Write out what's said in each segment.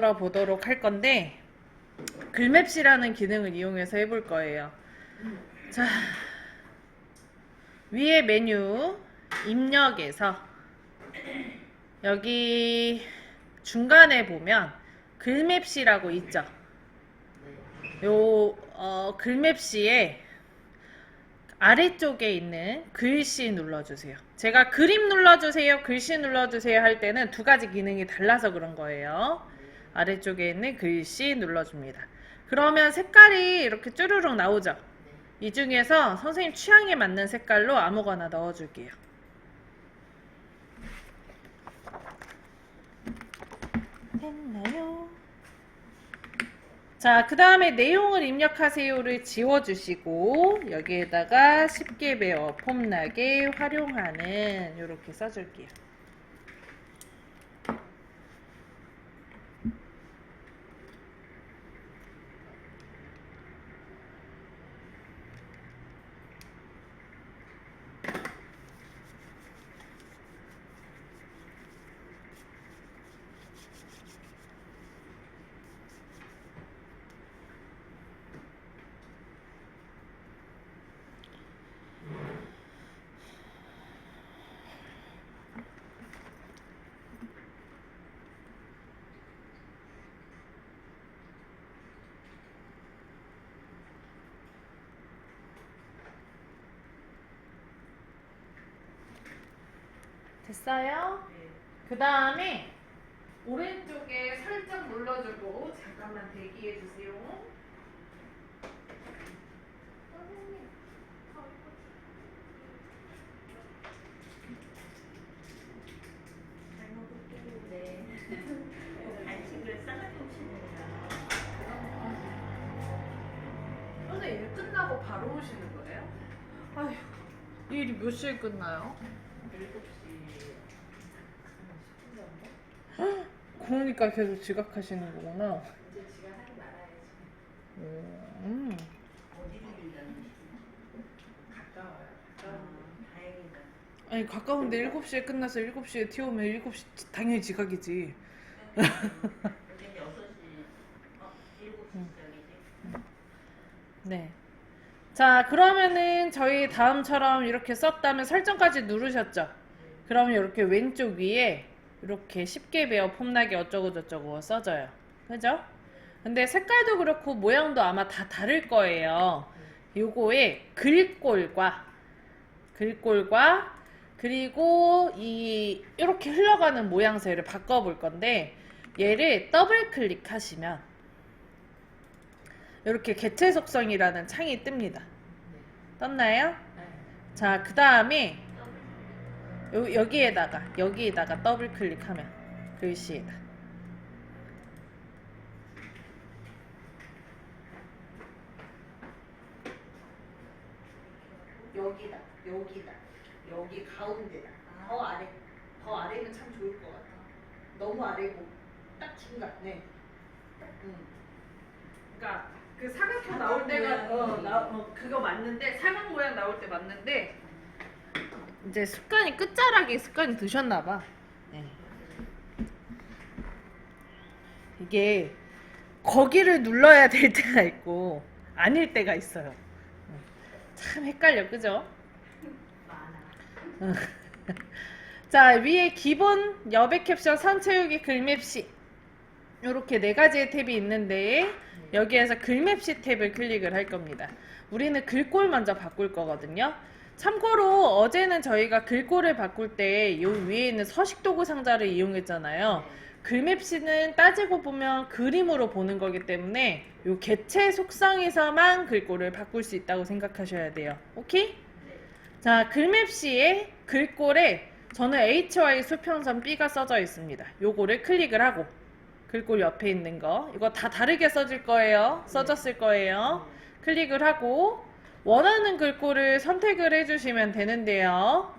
보도록 할 건데 글맵시라는 기능을 이용해서 해볼 거예요. 자, 위에 메뉴 입력에서 여기 중간에 보면 글맵시라고 있죠. 요 글맵시에 아래쪽에 있는 글씨 눌러주세요. 제가 그림 눌러주세요, 글씨 눌러주세요 할 때는 두 가지 기능이 달라서 그런 거예요. 아래쪽에 있는 글씨 눌러줍니다. 그러면 색깔이 이렇게 쭈루룩 나오죠. 이 중에서 선생님 취향에 맞는 색깔로 아무거나 넣어줄게요. 됐나요? 자, 그 다음에 내용을 입력하세요를 지워주시고 여기에다가 쉽게 배워 폼나게 활용하는 이렇게 써줄게요. 됐어요? 그 다음에 오른쪽에 설정 눌러주고 잠깐만 대기해주세요. 간식을 싸가지 오시는구나. 선생님 일 끝나고 바로 오시는 거예요? 아휴, 이 일이 몇 시에 끝나요? 7시 10분 정도? 그러니까 계속 지각하시는 거구나. 이제 지각하지 말아야지. 어디를 빌렸는지. 가까워요. 다행이다. 아니 가까운데 7시에 끝나서 7시에 튀어오면 7시 당연히 지각이지. 여긴 6시, 7시 시작이지. 네. 자, 그러면은 저희 다음처럼 이렇게 썼다면 설정까지 누르셨죠? 그러면 이렇게 왼쪽 위에 이렇게 쉽게 배워 폼나게 어쩌고 저쩌고 써져요. 그죠? 근데 색깔도 그렇고 모양도 아마 다 다를 거예요. 요거에 글꼴과 그리고 이렇게 흘러가는 모양새를 바꿔볼 건데 얘를 더블 클릭하시면 이렇게 개체 속성이라는 창이 뜹니다. 떴나요? 자, 그 다음에 여기에다가 더블 클릭하면 글씨에다 여기다 여기 가운데다 더 아래면 참 좋을 것 같아. 너무 아래고 딱 중간. 네. 그러니까 그 사각형 나올 때가 그거 맞는데 사각 모양 나올 때 맞는데 이제 끝자락에 습관이 드셨나 봐. 네. 이게 거기를 눌러야 될 때가 있고 아닐 때가 있어요. 참 헷갈려, 그죠? 자, 위에 기본 여백 캡션 선 채우기 글맵시 이렇게 4가지의 탭이 있는데 여기에서 글맵시 탭을 클릭을 할 겁니다. 우리는 글꼴 먼저 바꿀 거거든요. 참고로 어제는 저희가 글꼴을 바꿀 때 요 위에 있는 서식도구 상자를 이용했잖아요. 글맵시는 따지고 보면 그림으로 보는 거기 때문에 요 개체 속성에서만 글꼴을 바꿀 수 있다고 생각하셔야 돼요. 오케이? 자, 글맵시의 글꼴에 저는 HY 수평선 B가 써져 있습니다. 요거를 클릭을 하고 글꼴 옆에 있는 거 이거 다 다르게 써질 거예요. 써졌을 거예요. 클릭을 하고 원하는 글꼴을 선택을 해주시면 되는데요.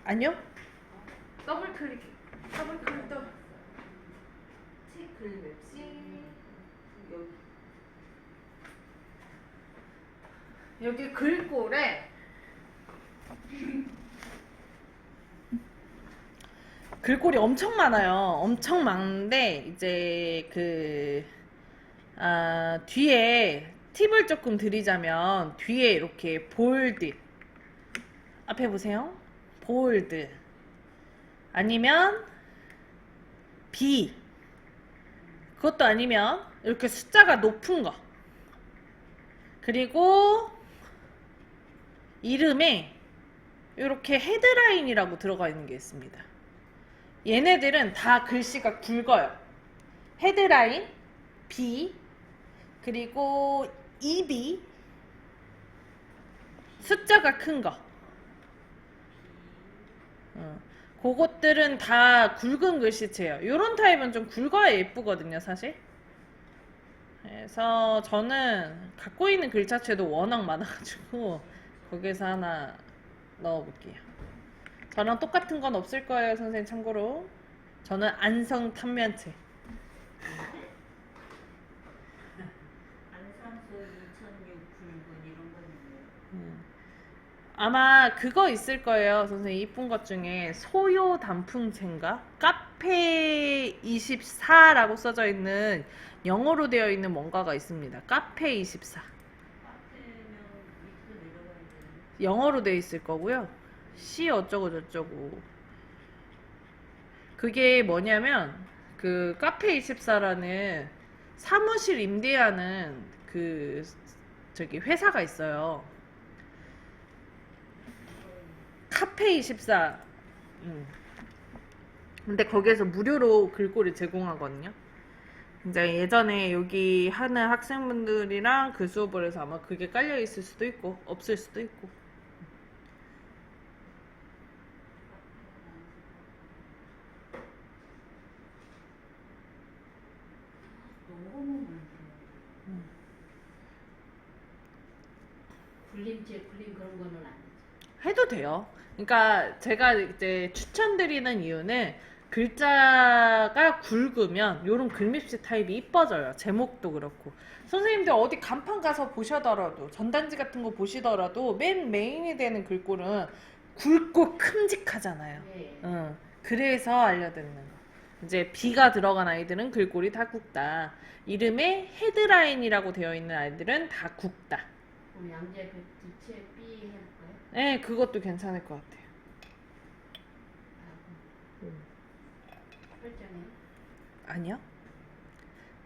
아니요? 더블 클릭. 글맵시 여기 글꼴에 글꼴이 엄청 많아요. 엄청 많은데 이제 뒤에 팁을 조금 드리자면 뒤에 이렇게 볼드 앞에 보세요. 볼드 아니면 B 그것도 아니면 이렇게 숫자가 높은 거 그리고 이름에 이렇게 헤드라인이라고 들어가 있는 게 있습니다. 얘네들은 다 글씨가 굵어요. 헤드라인, B, 그리고 EB, 숫자가 큰 거. 그것들은 다 굵은 글씨체예요. 이런 타입은 좀 굵어야 예쁘거든요, 사실. 그래서 저는 갖고 있는 글자체도 워낙 많아가지고 거기서 하나 넣어볼게요. 저랑 똑같은 건 없을 거예요, 선생님 참고로. 저는 안성 탄면체. 안산소 2006 굵은 이런 거 있네요. 아마 그거 있을 거예요, 선생님. 이쁜 것 중에 소요 단풍체인가? 카페 24라고 써져 있는 영어로 되어 있는 뭔가가 있습니다. 카페 24. 카페면 밑으로 내려가야 되는데. 영어로 되어 있을 거고요. C 어쩌고 저쩌고. 그게 뭐냐면 그 카페 24라는 사무실 임대하는 그 저기 회사가 있어요. 카페 24. 근데 거기에서 무료로 글꼴을 제공하거든요. 이제 예전에 여기 하는 학생분들이랑 그 수업을 해서 아마 그게 깔려 있을 수도 있고 없을 수도 있고. 너무 많더라고요. 굴림체 굴림 그런 거는 안 되죠. 해도 돼요. 그러니까 제가 이제 추천드리는 이유는 글자가 굵으면 이런 글립시 타입이 이뻐져요. 제목도 그렇고. 선생님들 어디 간판 가서 보시더라도 전단지 같은 거 보시더라도 맨 메인이 되는 글꼴은 굵고 큼직하잖아요. 네. 그래서 알려드리는 거. 이제 B가 들어간 아이들은 글꼴이 다 굵다. 이름에 헤드라인이라고 되어 있는 아이들은 다 굵다. 그럼 양재 그 뒤체 B 해볼까요? 네, 그것도 괜찮을 것 같아요. 설정해. 아니요.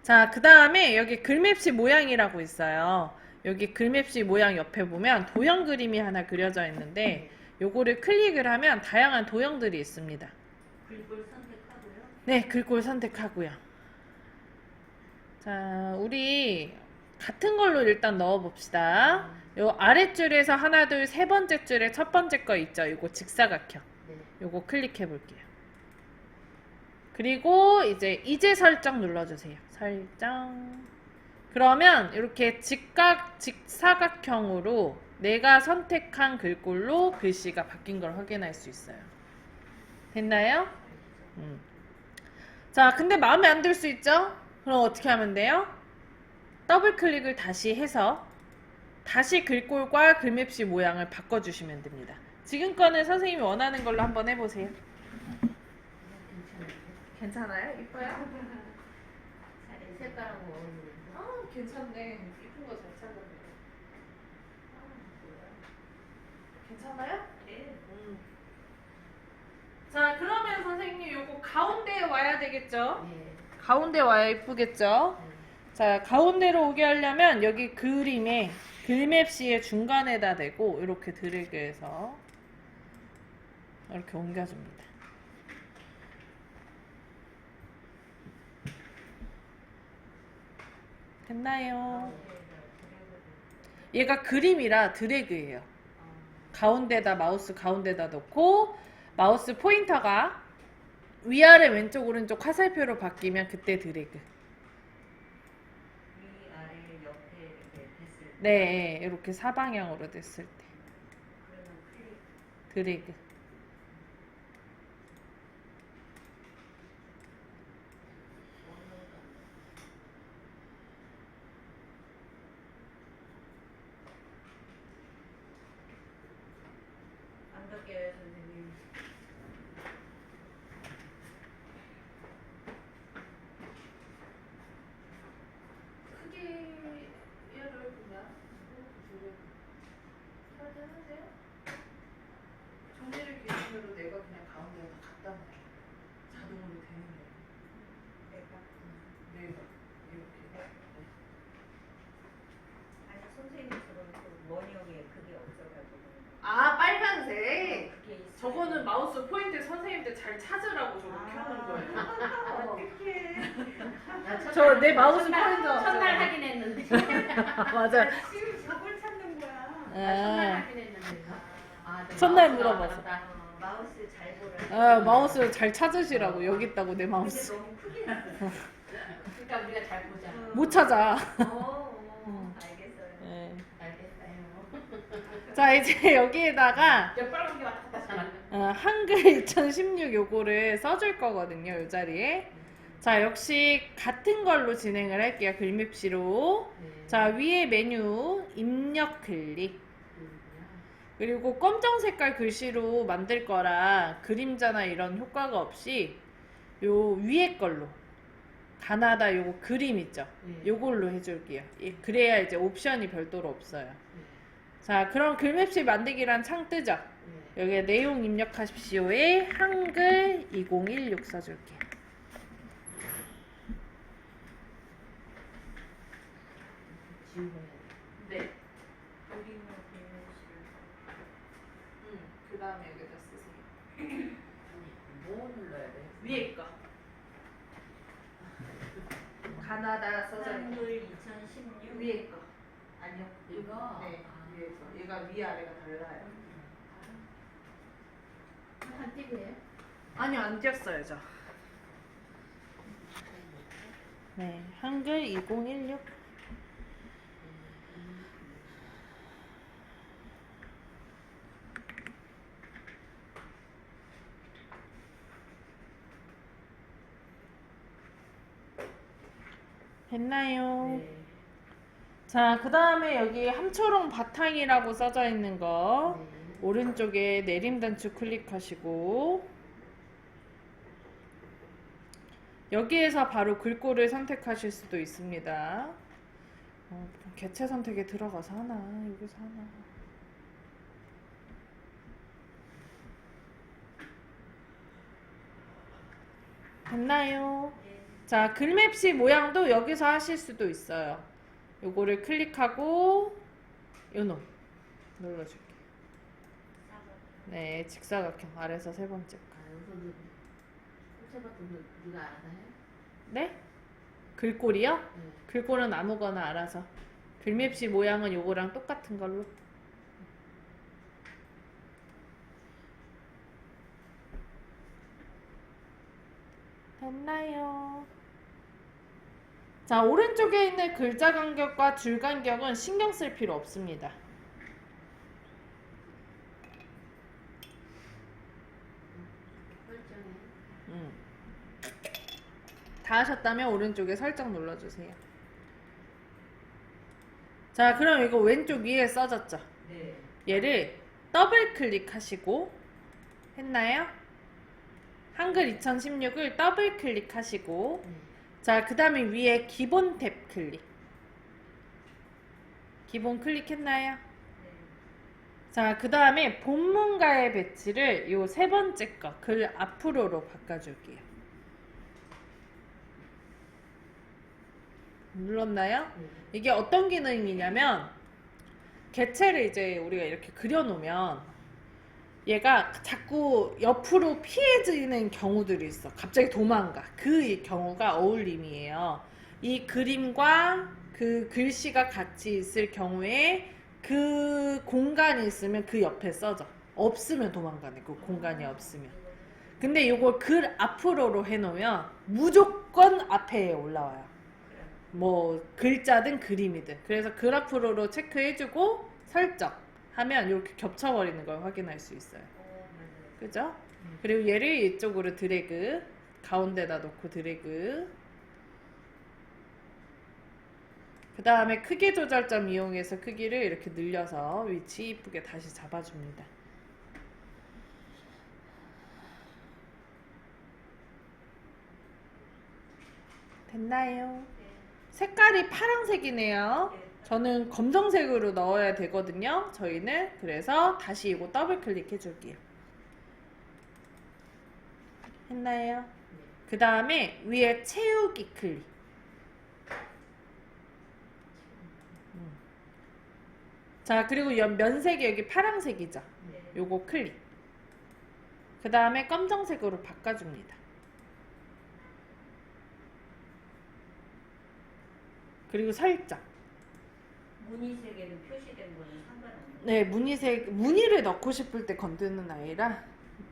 자, 그 다음에 여기 글맵시 모양이라고 있어요. 여기 글맵시 모양 옆에 보면 도형 그림이 하나 그려져 있는데 요거를 클릭을 하면 다양한 도형들이 있습니다. 글꼴 선택하고요. 네, 글꼴 선택하고요. 자, 우리 같은 걸로 일단 넣어봅시다. 요 아랫줄에서 하나, 둘, 세 번째 줄에 첫 번째 거 있죠? 요거 직사각형. 네. 요거 클릭해 볼게요. 그리고 이제 설정 눌러주세요. 설정. 그러면 이렇게 직사각형으로 내가 선택한 글꼴로 글씨가 바뀐 걸 확인할 수 있어요. 됐나요? 자, 근데 마음에 안 들 수 있죠? 그럼 어떻게 하면 돼요? 더블 클릭을 다시 해서 다시 글꼴과 글맵시 모양을 바꿔주시면 됩니다. 지금 거는 선생님이 원하는 걸로 한번 해보세요. 괜찮아요? 이뻐요? 색깔하고 어울리는 거. 괜찮네. 이쁜 거 잘 찾았네. 괜찮아요? 네. 자, 그러면 선생님 요거 가운데에 와야 되겠죠? 네. 가운데 와야 이쁘겠죠? 자, 가운데로 오게 하려면 여기 그림에 글맵시의 중간에다 대고 이렇게 드래그해서 이렇게 옮겨줍니다. 됐나요? 얘가 그림이라 드래그예요. 가운데다 마우스 가운데다 놓고 마우스 포인터가 위아래 왼쪽 오른쪽 화살표로 바뀌면 그때 드래그. 위 아래 옆에 이렇게 됐을 때. 네, 이렇게 사방향으로 됐을 때 그러면 클릭. 드래그. 안 바뀌어요 선생님. 저 내 마우스 파인 줄 첫날 알았잖아. 확인했는데. 맞아. 지금 저걸 찾는 거야. 첫날 아, 확인했는데. 아, 내 첫날 마우스가 물어봤어. 알았다. 마우스 잘 보라. 마우스 잘 찾으시라고. 여기 있다고 내 근데 마우스. 너무 크게 났어. 그러니까 우리가 잘 보자. 못 찾아. 알겠어요. 네. 알겠어요. 자, 이제 여기에다가 저 빨간 게 왔다 갔다 잖아. 한글 2016 요거를 써줄 거거든요. 이 자리에. 자, 역시 같은 걸로 진행을 할게요. 글립시로. 자, 위에 메뉴 입력 클릭. 그리고 검정 색깔 글씨로 만들 거라 그림자나 이런 효과가 없이 요 위에 걸로 가나다 요거 그림 있죠? 요걸로 해줄게요. 그래야 이제 옵션이 별도로 없어요. 자, 그럼 글맵시 만들기란 창 뜨죠? 여기에 내용 입력하십시오에 한글 2016 써줄게요. 네. 여기는 글씨. 그 다음에 여기다 쓰세요. 뭐 눌러야 돼? 위에 거. 가나다 써져 있는 한글 2016 위에 거. 아니요. 이거? 네, 아. 위에서. 얘가 위아래가 달라요. 한 띠고요? 아니요, 안 띄었어요, 저. 네, 한글 2016. 됐나요? 네. 자, 그 다음에 여기 함초롱 바탕이라고 써져 있는 거 오른쪽에 내림 단추 클릭하시고 여기에서 바로 글꼴을 선택하실 수도 있습니다. 개체 선택에 들어가서 하나, 여기서 하나. 됐나요? 자, 글맵시 모양도 여기서 하실 수도 있어요. 요거를 클릭하고 요놈 눌러줄게요. 네, 직사각형 아래서 세 번째 거. 아, 여기서 흡사받은 누가 알아서 해? 네? 글꼴이요? 네. 글꼴은 아무거나 알아서. 글맵시 모양은 요거랑 똑같은 걸로. 됐나요? 자, 오른쪽에 있는 글자 간격과 줄 간격은 신경 쓸 필요 없습니다. 설정해. 다 하셨다면 오른쪽에 설정 눌러주세요. 자, 그럼 이거 왼쪽 위에 써졌죠? 네. 얘를 더블 클릭하시고 했나요? 한글 2016을 더블 클릭하시고 자, 그 다음에 위에 기본 탭 클릭. 기본 클릭했나요? 자, 그 다음에 본문가의 배치를 요 세 번째 거 글 앞으로로 바꿔줄게요. 눌렀나요? 이게 어떤 기능이냐면 개체를 이제 우리가 이렇게 그려놓으면 얘가 자꾸 옆으로 피해지는 경우들이 있어. 갑자기 도망가. 그 경우가 어울림이에요. 이 그림과 그 글씨가 같이 있을 경우에 그 공간이 있으면 그 옆에 써져. 없으면 도망가네. 그 공간이 없으면. 근데 이걸 글 앞으로로 해놓으면 무조건 앞에 올라와요. 뭐 글자든 그림이든. 그래서 글 앞으로로 체크해주고 설정 하면 이렇게 겹쳐버리는 걸 확인할 수 있어요. 그죠? 그리고 얘를 이쪽으로 드래그, 가운데다 놓고 드래그. 그 다음에 크기 조절점 이용해서 크기를 이렇게 늘려서 위치 이쁘게 다시 잡아줍니다. 됐나요? 색깔이 파란색이네요. 저는 검정색으로 넣어야 되거든요. 저희는. 그래서 다시 이거 더블 클릭해 줄게요. 했나요? 그 다음에 위에 채우기 클릭. 자, 그리고 면색이 여기 파란색이죠. 요거 클릭. 그 다음에 검정색으로 바꿔줍니다. 그리고 살짝. 무늬색에는 표시된 거는 상관없는 네, 무늬를 넣고 싶을 때 건드는 아이라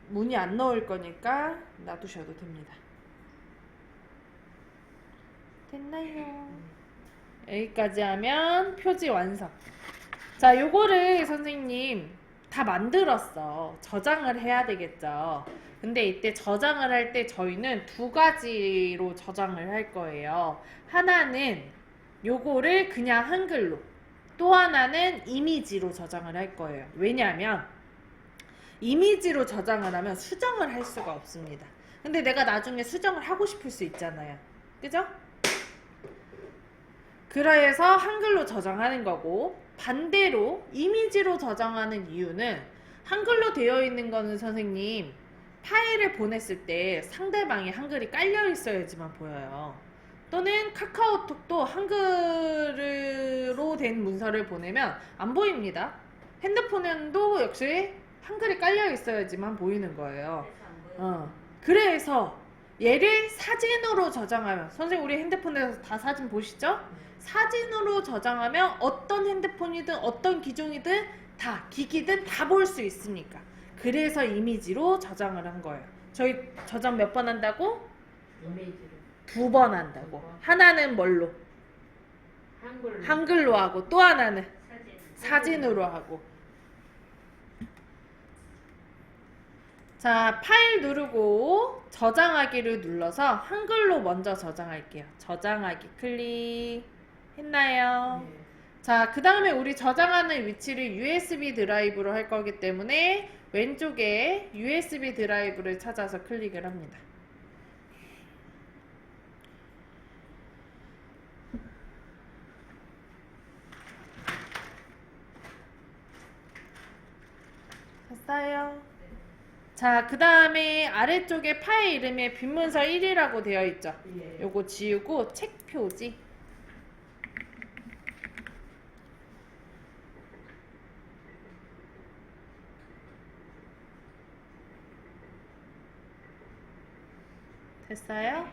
무늬 안 넣을 거니까 놔두셔도 됩니다. 됐나요? 여기까지 하면 표지 완성. 자, 요거를 선생님 다 만들었어. 저장을 해야 되겠죠. 근데 이때 저장을 할 때 저희는 두 가지로 저장을 할 거예요. 하나는 요거를 그냥 한글로, 또 하나는 이미지로 저장을 할 거예요. 왜냐하면 이미지로 저장을 하면 수정을 할 수가 없습니다. 근데 내가 나중에 수정을 하고 싶을 수 있잖아요. 그죠? 그래서 한글로 저장하는 거고, 반대로 이미지로 저장하는 이유는 한글로 되어 있는 거는 선생님 파일을 보냈을 때 상대방이 한글이 깔려 있어야지만 보여요. 또는 카카오톡도 한글로 된 문서를 보내면 안 보입니다. 핸드폰에도 역시 한글이 깔려 있어야지만 보이는 거예요. 그래서 안 보여요. 그래서 얘를 사진으로 저장하면, 선생님 우리 핸드폰에서 다 사진 보시죠? 사진으로 저장하면 어떤 핸드폰이든 어떤 기종이든 다, 기기든 다 볼 수 있으니까. 그래서 이미지로 저장을 한 거예요. 저희 저장 몇 번 한다고? 이미지로 2번 한다고. 하나는 뭘로? 한글로 하고, 또 하나는 사진으로 하고. 자, 파일 누르고 저장하기를 눌러서 한글로 먼저 저장할게요. 저장하기 클릭 했나요? 자, 그 다음에 우리 저장하는 위치를 USB 드라이브로 할 거기 때문에 왼쪽에 USB 드라이브를 찾아서 클릭을 합니다. 됐어요? 자, 그 다음에 아래쪽에 파일 이름에 빈문서 1이라고 되어 있죠? 예. 요거 지우고 책 표지. 됐어요?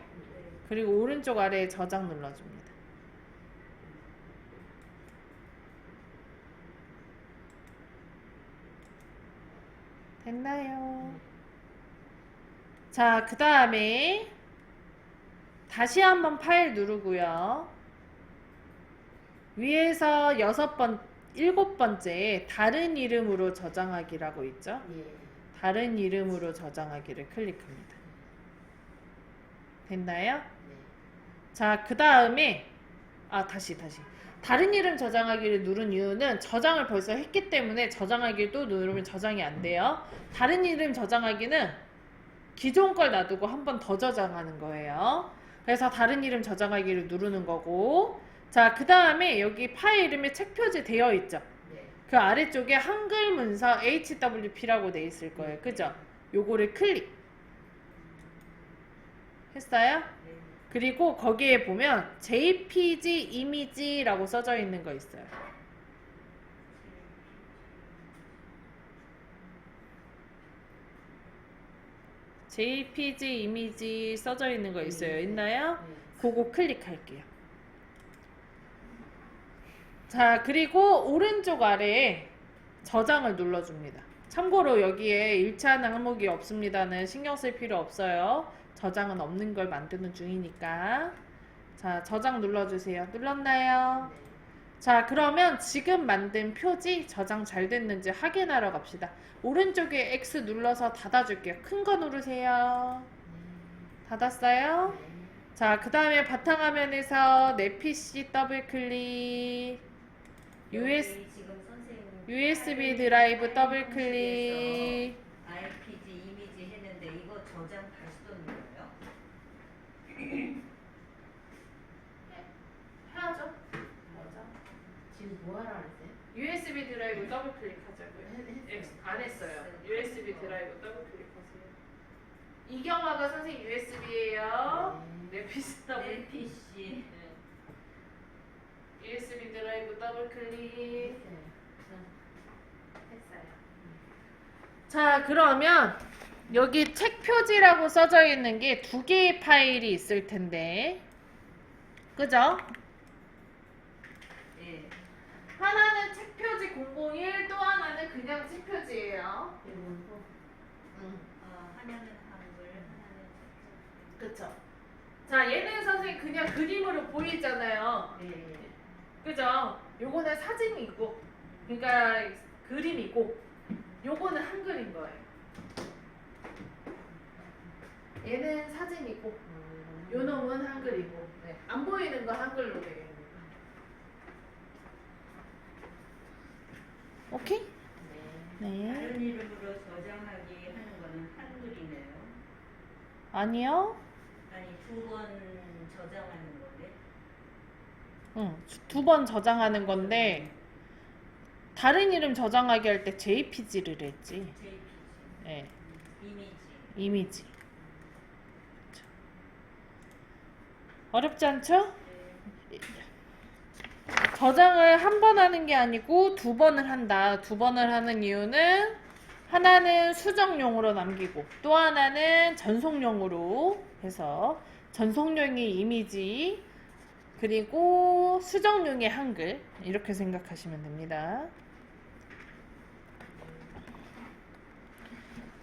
그리고 오른쪽 아래에 저장 눌러줍니다. 됐나요? 자, 그 다음에 다시 한번 파일 누르고요. 위에서 7번째 다른 이름으로 저장하기라고 있죠? 예. 다른 이름으로 저장하기를 클릭합니다. 됐나요? 네. 자, 그 다음에 다시 다른 이름 저장하기를 누른 이유는 저장을 벌써 했기 때문에 저장하기를 또 누르면 저장이 안 돼요. 다른 이름 저장하기는 기존 걸 놔두고 한 번 더 저장하는 거예요. 그래서 다른 이름 저장하기를 누르는 거고, 자, 그 다음에 여기 파일 이름에 책 표지 되어 있죠? 네. 그 아래쪽에 한글 문서 HWP라고 돼 있을 거예요. 그죠? 요거를 클릭 했어요? 그리고 거기에 보면 JPG 이미지라고 써져 있는 거 있어요. JPG 이미지 써져 있는 거 있어요. 있나요? 그거 클릭할게요. 자, 그리고 오른쪽 아래에 저장을 눌러줍니다. 참고로 여기에 일치하는 항목이 없습니다는 신경 쓸 필요 없어요. 저장은 없는 걸 만드는 중이니까. 자, 저장 눌러주세요. 눌렀나요? 자, 그러면 지금 만든 표지 저장 잘 됐는지 확인하러 갑시다. 오른쪽에 X 눌러서 닫아줄게요. 큰 거 누르세요. 닫았어요? 자, 그 다음에 바탕화면에서 내 PC 더블 클릭, USB 드라이브 더블 클릭. IPG 이미지 했는데 이거 저장 다시 또 눌러요? 해야죠. 지금 뭐 하라 그랬어요? USB 드라이브 더블 클릭하자고요. 안 했어요. USB 드라이브 더블 클릭하세요. 이경화가 선생님 USB예요. 내 PC 더블 내 PC. USB 드라이브 더블 클릭. 했어요. 자, 그러면 여기 책 표지라고 써져 있는 게 2개의 파일이 있을 텐데, 그죠? 예. 하나는 책표지 001, 또 하나는 그냥 책표지예요. 그리고 하나는 한글, 하나는 그쵸? 자, 얘는 선생님 그냥 그림으로 보이잖아요. 네. 그죠? 요거는 사진이고, 그러니까 그림이고, 요거는 한글인 거예요. 얘는 사진이고, 요 놈은 한글이고, 네. 안 보이는 거 한글로 되어 있는 거. 오케이? 네. 다른 이름으로 저장하기 하는 거는 한글이네요. 아니요. 아니, 2번 저장하는 건데. 응, 2번 저장하는 건데, 다른 이름 저장하기 할 때 JPG를 했지. JPG. 네. 이미지. 이미지. 그쵸. 어렵지 않죠? 네. 저장을 한 번 하는 게 아니고 2번을 한다. 2번을 하는 이유는 하나는 수정용으로 남기고 또 하나는 전송용으로 해서 전송용이 이미지 그리고 수정용이 한글 이렇게 생각하시면 됩니다.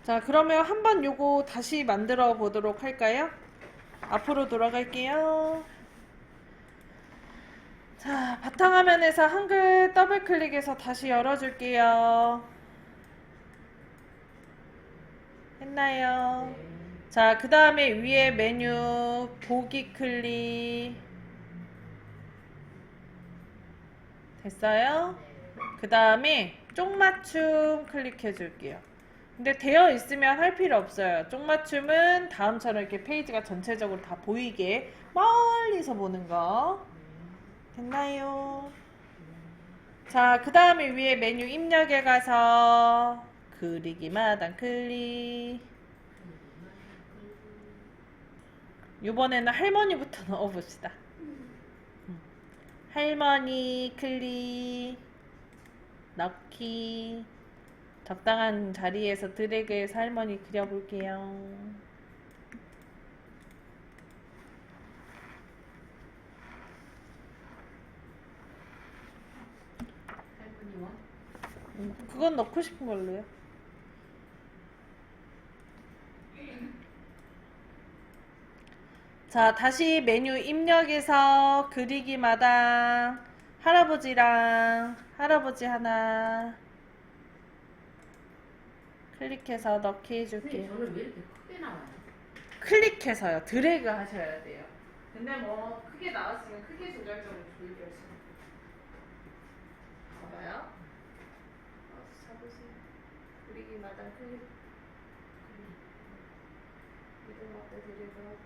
자, 그러면 한번 요거 다시 만들어 보도록 할까요? 앞으로 돌아갈게요. 자, 바탕화면에서 한글 더블 클릭해서 다시 열어줄게요. 했나요? 자, 그 다음에 위에 메뉴 보기 클릭 됐어요? 그 다음에 쪽맞춤 클릭해 줄게요. 근데 되어 있으면 할 필요 없어요. 쪽맞춤은 다음처럼 이렇게 페이지가 전체적으로 다 보이게 멀리서 보는 거. 됐나요? 자, 그 다음에 위에 메뉴 입력에 가서 그리기 마당 클릭. 이번에는 할머니부터 넣어봅시다. 할머니 클릭. 넣기. 적당한 자리에서 드래그해서 할머니 그려볼게요. 그건 넣고 싶은 걸로요. 자, 다시 메뉴 입력에서 그리기 마당 할아버지랑 할아버지 하나 클릭해서 넣기 해줄게요. 저는 왜 이렇게 크게 나와요? 클릭해서요. 드래그 하셔야 돼요. 근데 뭐 크게 나왔으면 크게 조절적으로 조절하시면 봐봐요. 마우스 잡으세요. 그리기 마당 클릭. 이동 앞에 드래그하고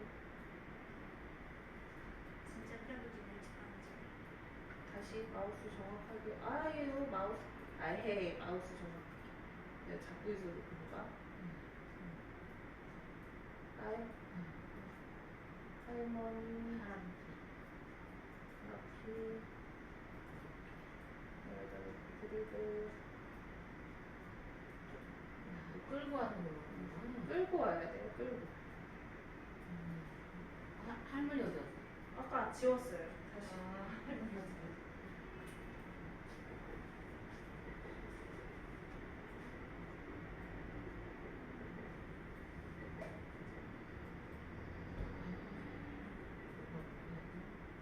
진짜 할아버지는 참. 다시 마우스 정확하게. 아유 마우스. 아헤이 마우스 정확하게. 내가 잡고 있어도 그런가? 아유. 할머니 앞이 여기다 드리고 끌고 하는 거구나. 끌고 와야 돼요. 끌고. 할머니 어디 갔어? 아까 지웠어요. 다시. 할머니 어디 갔어?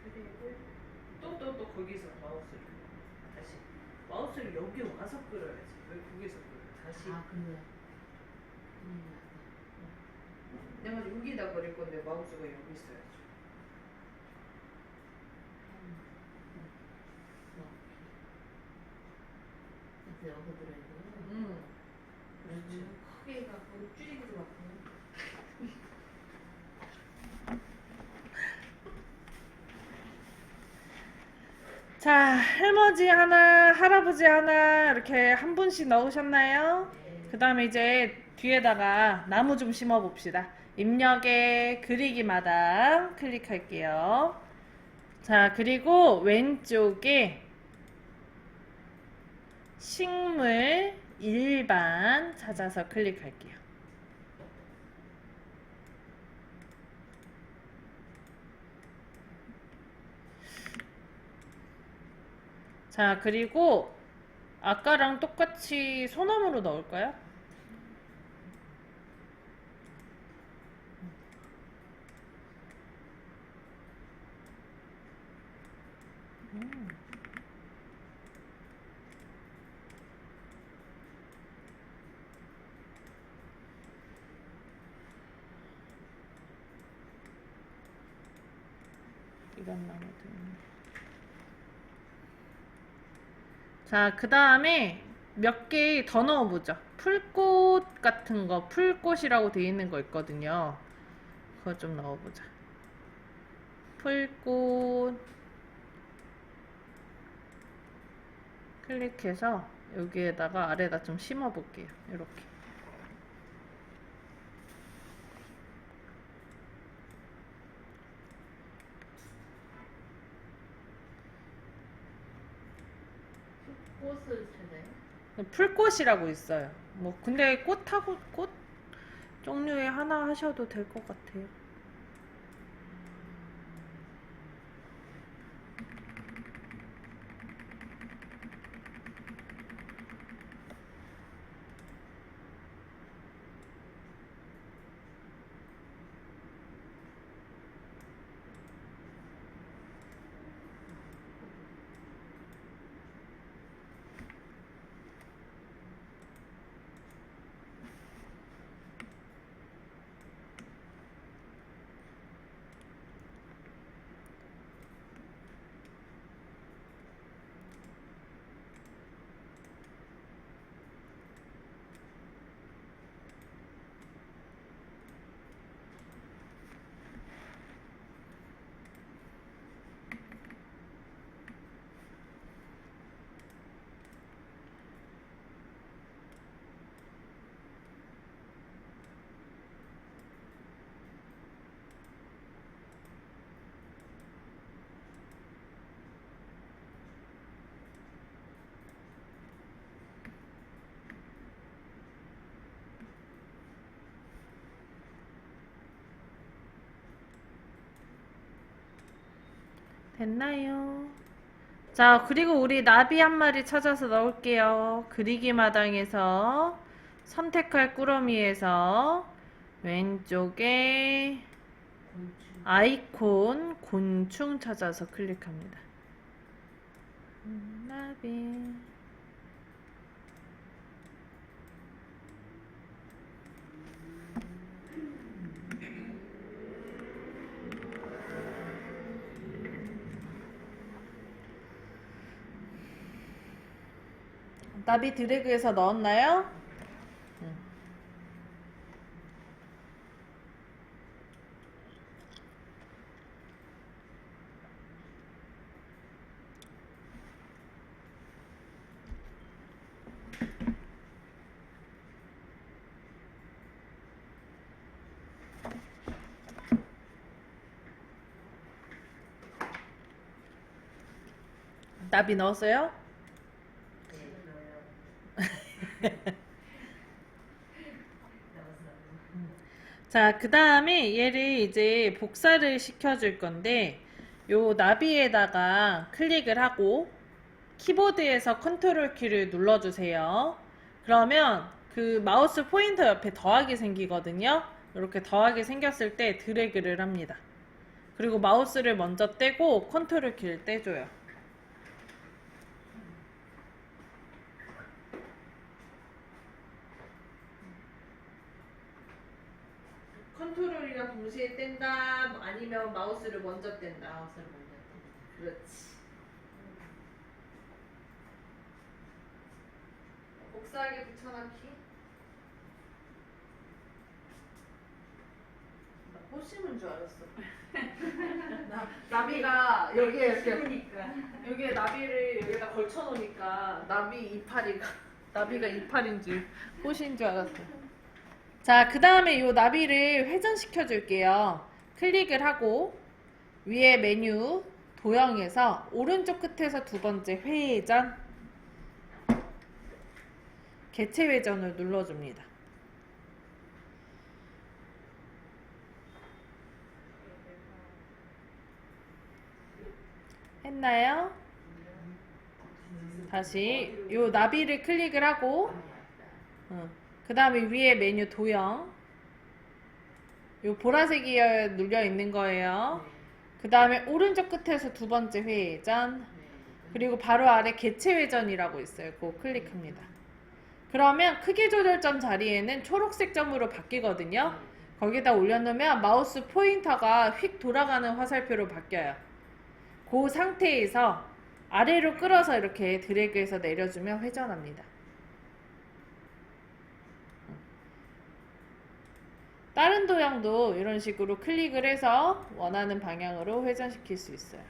그리고 또 거기서 마우스를 다시 마우스를 여기 와서 끌어야지. 왜 거기서 끌어? 다시. 그래. 내가 여기다 버릴 건데 마우스가 여기 있어야죠. 여기 들어있고. 그렇지. 크게 해갖고 줄이기도 같고. 자, 할머니 하나, 할아버지 하나 이렇게 한 분씩 넣으셨나요? 그 다음에 이제 뒤에다가 나무 좀 심어 봅시다. 입력에 그리기 마당 클릭할게요. 자, 그리고 왼쪽에 식물 일반 찾아서 클릭할게요. 자, 그리고 아까랑 똑같이 소나무로 넣을까요? 이런 나무들. 자, 그 다음에 몇 개 더 넣어보죠. 풀꽃 같은 거, 풀꽃이라고 되어 있는 거 있거든요. 그거 좀 넣어보자. 풀꽃. 클릭해서 여기에다가 아래다 좀 심어볼게요. 이렇게. 꽃을 찾아요? 풀꽃이라고 있어요. 뭐 근데 꽃하고 꽃 종류에 하나 하셔도 될 것 같아요. 됐나요? 자, 그리고 우리 나비 한 마리 찾아서 넣을게요. 그리기 마당에서 선택할 꾸러미에서 왼쪽에 아이콘 곤충 찾아서 클릭합니다. 나비. 나비 드래그해서 넣었나요? 나비 넣었어요? 자, 그 다음에 얘를 이제 복사를 시켜줄 건데, 요 나비에다가 클릭을 하고, 키보드에서 컨트롤 키를 눌러주세요. 그러면 그 마우스 포인터 옆에 더하기 생기거든요. 이렇게 더하기 생겼을 때 드래그를 합니다. 그리고 마우스를 먼저 떼고 컨트롤 키를 떼줘요. 컨트롤이랑 동시에 뗀다, 아니면 마우스를 먼저 뗀다. 마우스를 먼저 떼. 그렇지. 복사하기 붙여넣기. 나 꽃심은 줄 알았어. 나비가 여기에 이렇게 쉬우니까. 여기에 나비를 여기다 걸쳐놓으니까 나비가 이파리인 줄 꽃인 줄 알았어. 자, 그 다음에 이 나비를 회전시켜 줄게요. 클릭을 하고 위에 메뉴 도형에서 오른쪽 끝에서 두 번째 회전, 개체 회전을 눌러줍니다. 했나요? 다시 요 나비를 클릭을 하고 그 다음에 위에 메뉴 도형 요 보라색이 눌려 있는 거예요. 그 다음에 오른쪽 끝에서 두 번째 회전 그리고 바로 아래 개체 회전이라고 있어요. 그거 클릭합니다. 그러면 크기 조절점 자리에는 초록색 점으로 바뀌거든요. 거기다 올려놓으면 마우스 포인터가 휙 돌아가는 화살표로 바뀌어요. 그 상태에서 아래로 끌어서 이렇게 드래그해서 내려주면 회전합니다. 다른 도형도 이런 식으로 클릭을 해서 원하는 방향으로 회전시킬 수 있어요.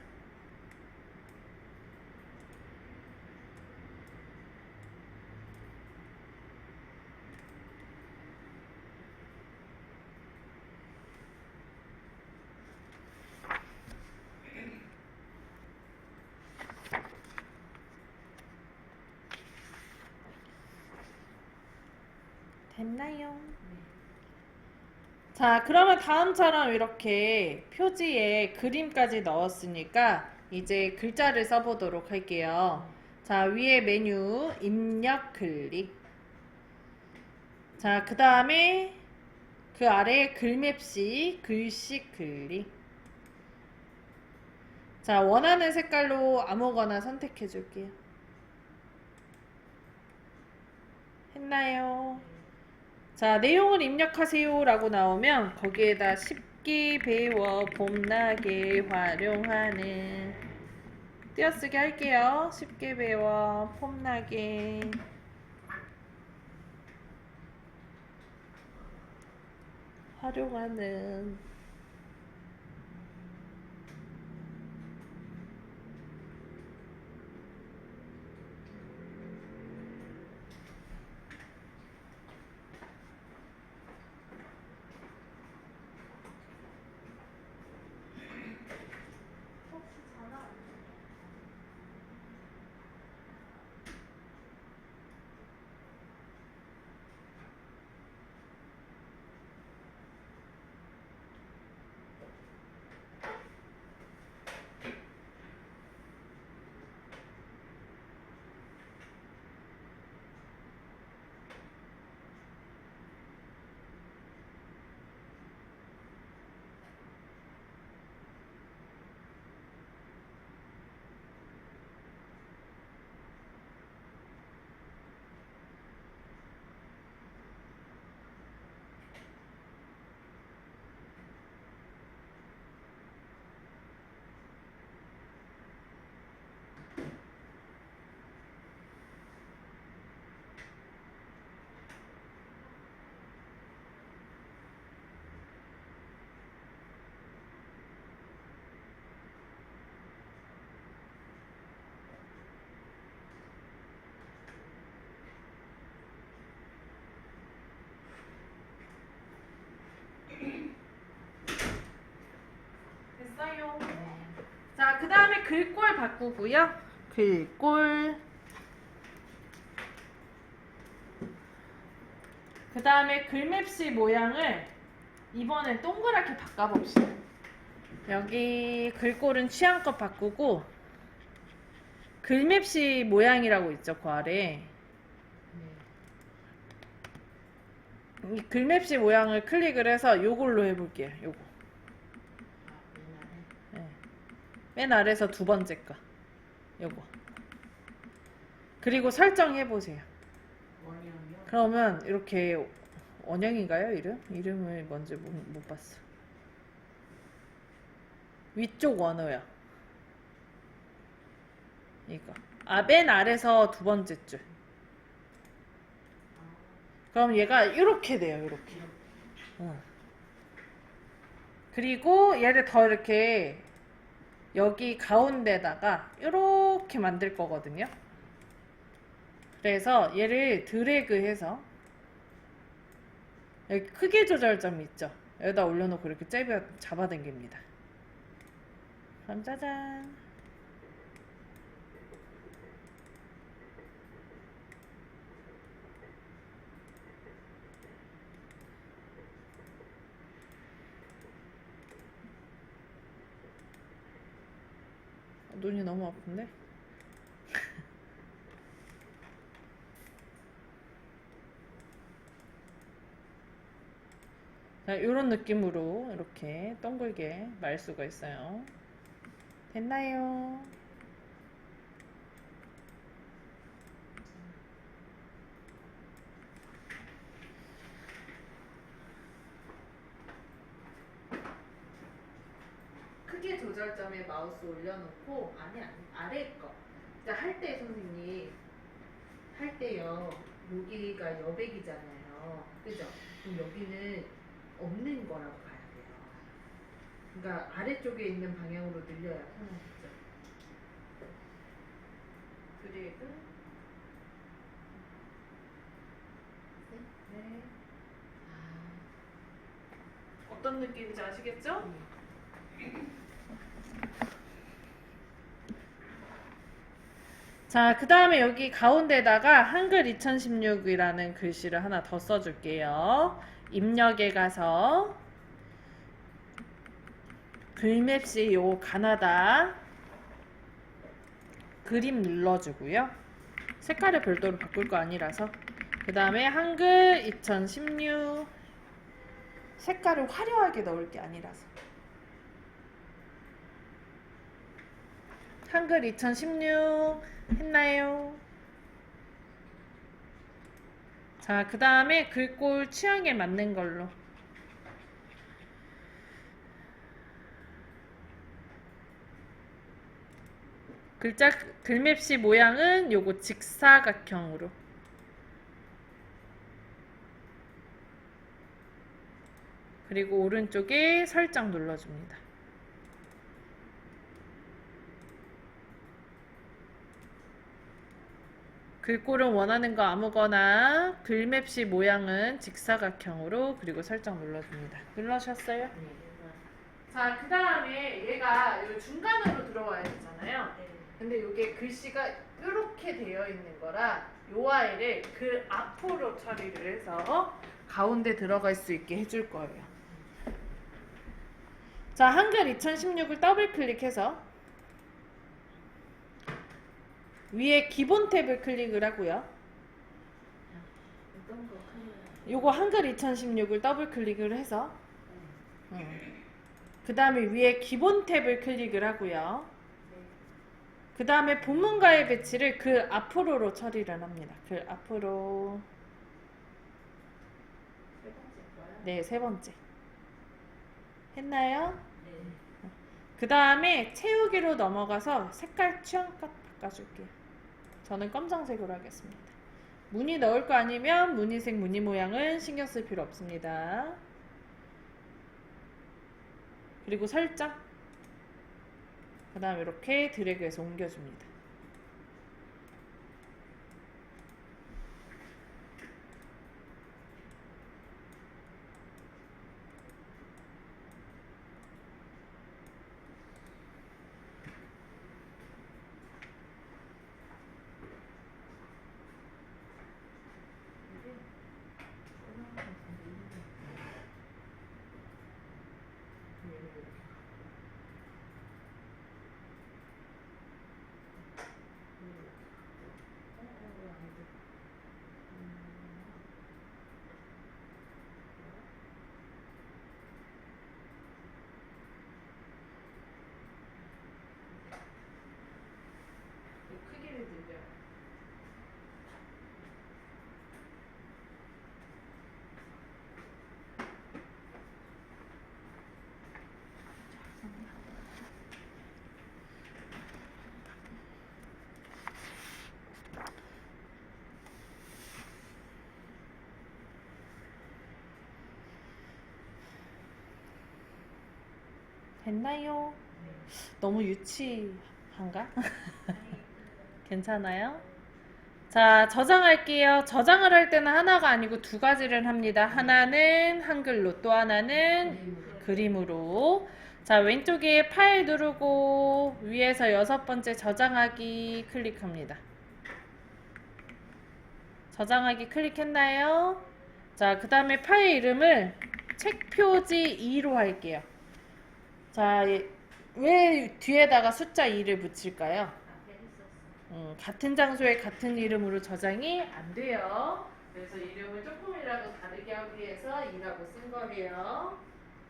됐나요? 자, 그러면 다음처럼 이렇게 표지에 그림까지 넣었으니까 이제 글자를 써보도록 할게요. 자, 위에 메뉴 입력 클릭. 자, 그 다음에 그 아래 글맵시 글씨 클릭. 자, 원하는 색깔로 아무거나 선택해 줄게요. 했나요? 자, 내용을 입력하세요 라고 나오면 거기에다 쉽게 배워 봄나게 활용하는 띄어쓰기 할게요. 쉽게 배워 봄나게 활용하는 됐어요. 자, 그 다음에 글꼴 바꾸고요. 글꼴. 그 다음에 글맵시 모양을 이번엔 동그랗게 바꿔봅시다. 여기 글꼴은 취향껏 바꾸고 글맵시 모양이라고 있죠, 그 아래. 이 글맵시 모양을 클릭을 해서 요걸로 해볼게요. 요거. 네. 맨 아래에서 두 번째 거. 요거. 그리고 설정해보세요. 원형이요? 그러면 이렇게 원형인가요? 이름을 뭔지 못 봤어. 위쪽 원어요. 이거. 아, 맨 아래서 두 번째 줄. 그럼 얘가 이렇게 돼요. 이렇게. 그리고 얘를 더 이렇게 여기 가운데다가 이렇게 만들 거거든요. 그래서 얘를 드래그해서 여기 크기 조절점 있죠. 여기다 올려놓고 이렇게 잡아당깁니다. 그럼 짜잔. 눈이 너무 아픈데? 이런 느낌으로 이렇게 동글게 말 수가 있어요. 됐나요? 크기 조절점에 마우스 올려놓고 아래 거. 할 때 선생님 할 때요. 여기가 여백이잖아요. 그죠? 그럼 여기는 없는 거라고 봐야 돼요. 그러니까 아래쪽에 있는 방향으로 늘려야 편하겠죠. 그리고 네. 어떤 느낌인지 아시겠죠? 자, 그 다음에 여기 가운데다가 한글 2016이라는 글씨를 하나 더 써줄게요. 입력에 가서 글맵시 요 가나다 그림 눌러주고요. 색깔을 별도로 바꿀 거 아니라서. 그 다음에 한글 2016 색깔을 화려하게 넣을 게 아니라서. 한글 2016 했나요? 자, 그 다음에 글꼴 취향에 맞는 걸로. 글맵시 모양은 요거 직사각형으로. 그리고 오른쪽에 설정 눌러줍니다. 글꼴은 원하는 거 아무거나 글맵시 모양은 직사각형으로 그리고 설정 눌러줍니다. 눌러셨어요? 자, 그 다음에 얘가 요 중간으로 들어와야 되잖아요. 근데 이게 글씨가 이렇게 되어 있는 거라 요 아이를 그 앞으로 처리를 해서 가운데 들어갈 수 있게 해줄 거예요. 자, 한글 2016을 더블 클릭해서 위에 기본 탭을 클릭을 하고요. 요거 한글 2016을 더블 클릭을 해서 그 다음에 위에 기본 탭을 클릭을 하고요. 그 다음에 본문가의 배치를 그 앞으로로 처리를 합니다. 그 앞으로. 네, 세 번째. 했나요? 그 다음에 채우기로 넘어가서 색깔 취향값 바꿔줄게요. 저는 검정색으로 하겠습니다. 무늬 넣을 거 아니면 무늬색 무늬 모양은 신경 쓸 필요 없습니다. 그리고 설정. 그 다음 이렇게 드래그해서 옮겨줍니다. 크기를 늘려요. 됐나요? 너무 유치한가? 괜찮아요? 자, 저장할게요. 저장을 할 때는 하나가 아니고 두 가지를 합니다. 하나는 한글로, 또 하나는 그림으로. 자, 왼쪽에 파일 누르고 위에서 6번째 저장하기 클릭합니다. 저장하기 클릭했나요? 자, 그 다음에 파일 이름을 책표지 2로 할게요. 자, 왜 뒤에다가 숫자 2를 붙일까요? 같은 장소에 같은 이름으로 저장이 안 돼요. 그래서 이름을 조금이라도 다르게 하기 위해서 2라고 쓴 거예요.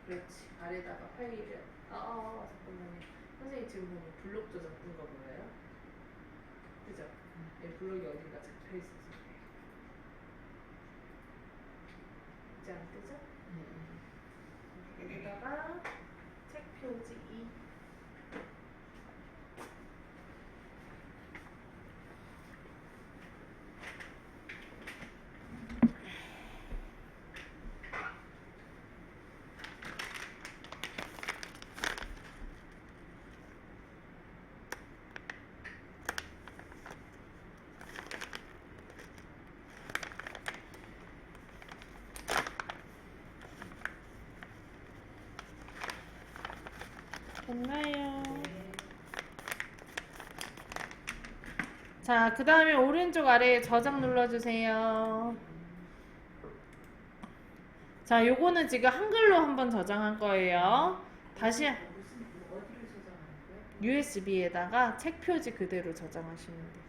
그렇지. 아래다가 파일을. 잠깐만요. 선생님 지금 보면 블록 조작 뜬거 보여요? 그죠? 네, 블록이 어딘가 잡혀 있어서. 이제 안 뜨죠? 여기다가 책 표지 2. 됐나요? 자, 그 다음에 오른쪽 아래에 저장 눌러주세요. 자, 요거는 지금 한글로 한번 저장한 거예요. 다시 어디를 저장하는 거야? USB에다가 책 표지 그대로 저장하시면 돼요.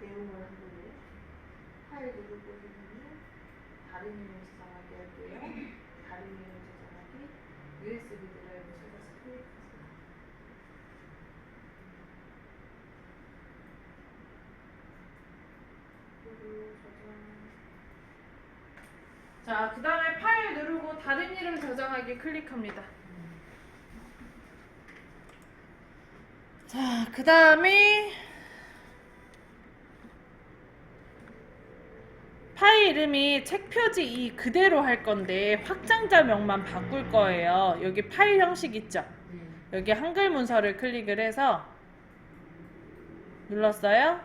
내용을 한번에 파일 누르고 있으면 다른 이름 저장하기 할게요. 다른 이름 저장하기 USB 드라이브 찾아서 클릭하세요. 그리고 저장. 자, 그 다음에 파일 누르고 다른 이름 저장하기 클릭합니다. 자, 그 다음에 파일 이름이 책 표지 2 그대로 할 건데 확장자명만 바꿀 거예요. 여기 파일 형식 있죠? 여기 한글 문서를 클릭을 해서 눌렀어요.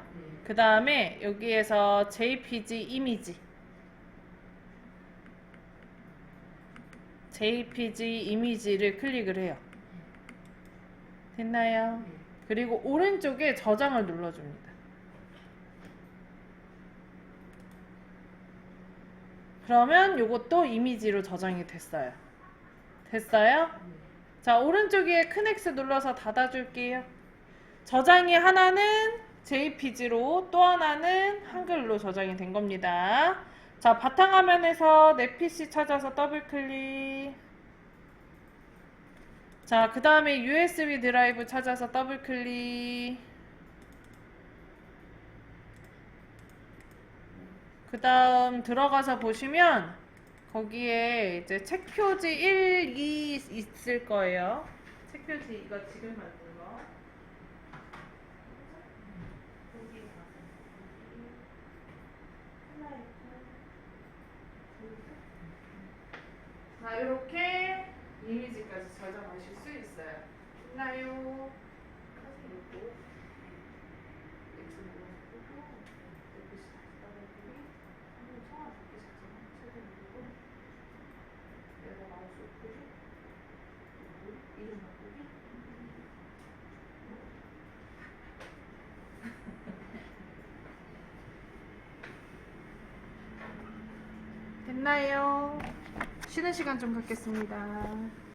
그 다음에 여기에서 JPG 이미지 JPG 이미지를 클릭을 해요. 됐나요? 그리고 오른쪽에 저장을 눌러줍니다. 그러면 요것도 이미지로 저장이 됐어요. 됐어요? 자, 오른쪽에 큰 X 눌러서 닫아줄게요. 저장이 하나는 JPG로 또 하나는 한글로 저장이 된 겁니다. 자, 바탕화면에서 내 PC 찾아서 더블 클릭. 자, 그 다음에 USB 드라이브 찾아서 더블 클릭. 그 다음 들어가서 보시면 거기에 이제 책 표지 1, 2 있을 거예요. 책 표지 이거 지금 만든 거. 자, 이렇게 이미지까지 저장하실 수 있어요. 됐나요? 됐나요? 쉬는 시간 좀 갖겠습니다.